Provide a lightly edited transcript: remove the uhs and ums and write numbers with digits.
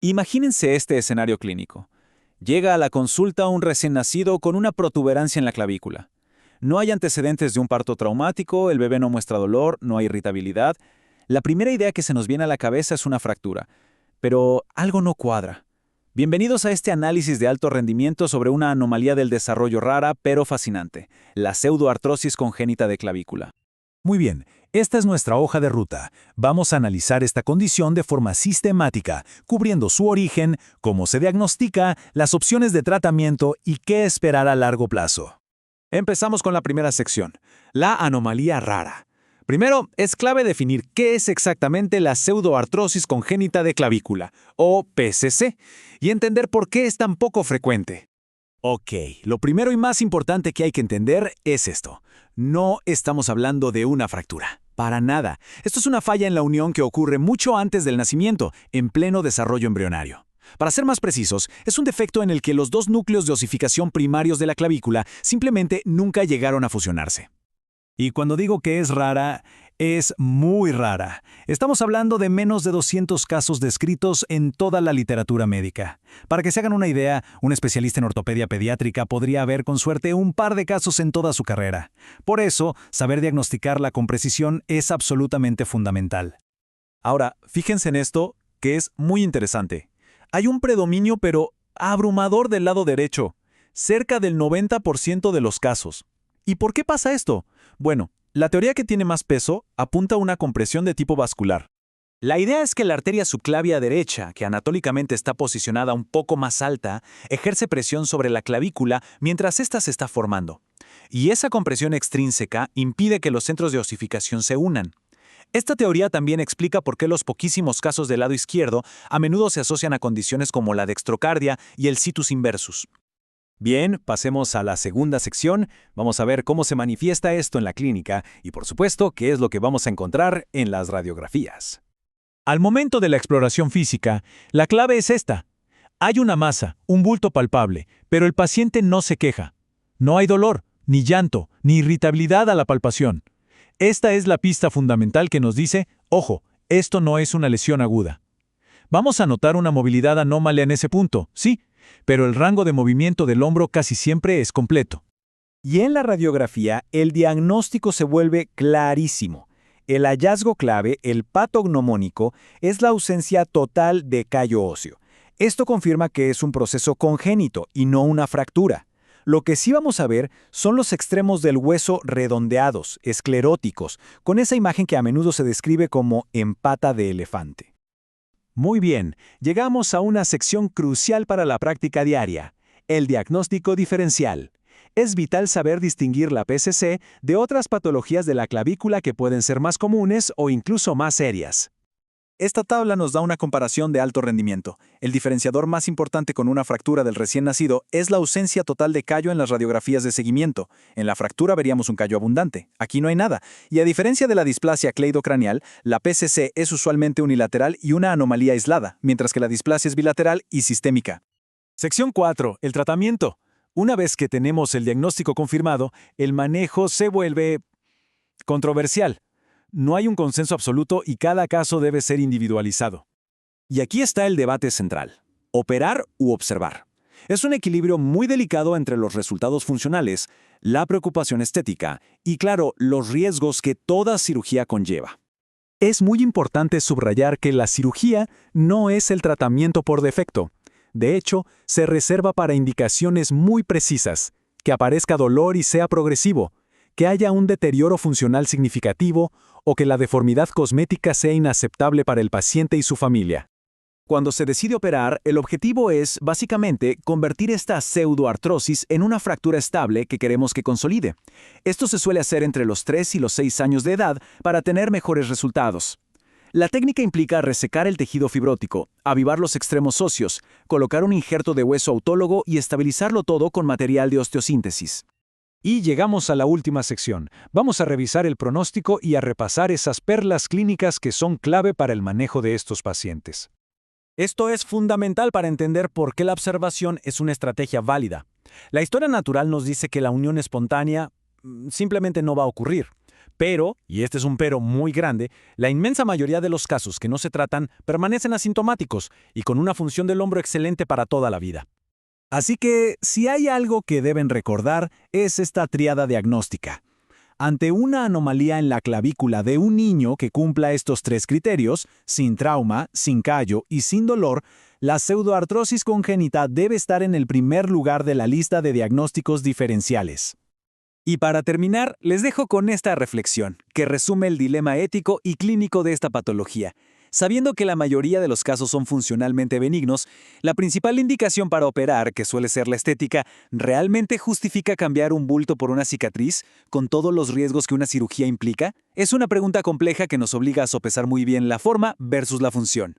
Imagínense este escenario clínico. Llega a la consulta un recién nacido con una protuberancia en la clavícula. No hay antecedentes de un parto traumático, el bebé no muestra dolor, no hay irritabilidad. La primera idea que se nos viene a la cabeza es una fractura. Pero algo no cuadra. Bienvenidos a este análisis de alto rendimiento sobre una anomalía del desarrollo rara pero fascinante, la pseudoartrosis congénita de clavícula. Muy bien, esta es nuestra hoja de ruta. Vamos a analizar esta condición de forma sistemática, cubriendo su origen, cómo se diagnostica, las opciones de tratamiento y qué esperar a largo plazo. Empezamos con la primera sección, la anomalía rara. Primero, es clave definir qué es exactamente la pseudoartrosis congénita de clavícula, o PCC, y entender por qué es tan poco frecuente. Ok, lo primero y más importante que hay que entender es esto. No estamos hablando de una fractura. Para nada. Esto es una falla en la unión que ocurre mucho antes del nacimiento, en pleno desarrollo embrionario. Para ser más precisos, es un defecto en el que los dos núcleos de osificación primarios de la clavícula simplemente nunca llegaron a fusionarse. Y cuando digo que es rara, es muy rara. Estamos hablando de menos de 200 casos descritos en toda la literatura médica. Para que se hagan una idea, un especialista en ortopedia pediátrica podría ver con suerte un par de casos en toda su carrera. Por eso, saber diagnosticarla con precisión es absolutamente fundamental. Ahora, fíjense en esto, que es muy interesante. Hay un predominio pero abrumador del lado derecho, cerca del 90% de los casos. ¿Y por qué pasa esto? Bueno, la teoría que tiene más peso apunta a una compresión de tipo vascular. La idea es que la arteria subclavia derecha, que anatómicamente está posicionada un poco más alta, ejerce presión sobre la clavícula mientras ésta se está formando. Y esa compresión extrínseca impide que los centros de osificación se unan. Esta teoría también explica por qué los poquísimos casos del lado izquierdo a menudo se asocian a condiciones como la dextrocardia y el situs inversus. Bien, pasemos a la segunda sección. Vamos a ver cómo se manifiesta esto en la clínica y, por supuesto, qué es lo que vamos a encontrar en las radiografías. Al momento de la exploración física, la clave es esta. Hay una masa, un bulto palpable, pero el paciente no se queja. No hay dolor, ni llanto, ni irritabilidad a la palpación. Esta es la pista fundamental que nos dice, ojo, esto no es una lesión aguda. Vamos a notar una movilidad anómala en ese punto, sí, pero el rango de movimiento del hombro casi siempre es completo. Y en la radiografía, el diagnóstico se vuelve clarísimo. El hallazgo clave, el patognomónico, es la ausencia total de callo óseo. Esto confirma que es un proceso congénito y no una fractura. Lo que sí vamos a ver son los extremos del hueso redondeados, escleróticos, con esa imagen que a menudo se describe como en pata de elefante. Muy bien, llegamos a una sección crucial para la práctica diaria, el diagnóstico diferencial. Es vital saber distinguir la PCC de otras patologías de la clavícula que pueden ser más comunes o incluso más serias. Esta tabla nos da una comparación de alto rendimiento. El diferenciador más importante con una fractura del recién nacido es la ausencia total de callo en las radiografías de seguimiento. En la fractura veríamos un callo abundante. Aquí no hay nada. Y a diferencia de la displasia cleidocranial, la PCC es usualmente unilateral y una anomalía aislada, mientras que la displasia es bilateral y sistémica. Sección 4. El tratamiento. Una vez que tenemos el diagnóstico confirmado, el manejo se vuelve controversial. No hay un consenso absoluto y cada caso debe ser individualizado. Y aquí está el debate central: operar u observar. Es un equilibrio muy delicado entre los resultados funcionales, la preocupación estética y, claro, los riesgos que toda cirugía conlleva. Es muy importante subrayar que la cirugía no es el tratamiento por defecto. De hecho, se reserva para indicaciones muy precisas, que aparezca dolor y sea progresivo, que haya un deterioro funcional significativo o que la deformidad cosmética sea inaceptable para el paciente y su familia. Cuando se decide operar, el objetivo es, básicamente, convertir esta pseudoartrosis en una fractura estable que queremos que consolide. Esto se suele hacer entre los 3 y los 6 años de edad para tener mejores resultados. La técnica implica resecar el tejido fibrótico, avivar los extremos óseos, colocar un injerto de hueso autólogo y estabilizarlo todo con material de osteosíntesis. Y llegamos a la última sección. Vamos a revisar el pronóstico y a repasar esas perlas clínicas que son clave para el manejo de estos pacientes. Esto es fundamental para entender por qué la observación es una estrategia válida. La historia natural nos dice que la unión espontánea simplemente no va a ocurrir. Pero, y este es un pero muy grande, la inmensa mayoría de los casos que no se tratan permanecen asintomáticos y con una función del hombro excelente para toda la vida. Así que, si hay algo que deben recordar, es esta tríada diagnóstica. Ante una anomalía en la clavícula de un niño que cumpla estos 3 criterios, sin trauma, sin callo y sin dolor, la pseudoartrosis congénita debe estar en el primer lugar de la lista de diagnósticos diferenciales. Y para terminar, les dejo con esta reflexión, que resume el dilema ético y clínico de esta patología. Sabiendo que la mayoría de los casos son funcionalmente benignos, la principal indicación para operar, que suele ser la estética, ¿realmente justifica cambiar un bulto por una cicatriz, con todos los riesgos que una cirugía implica? Es una pregunta compleja que nos obliga a sopesar muy bien la forma versus la función.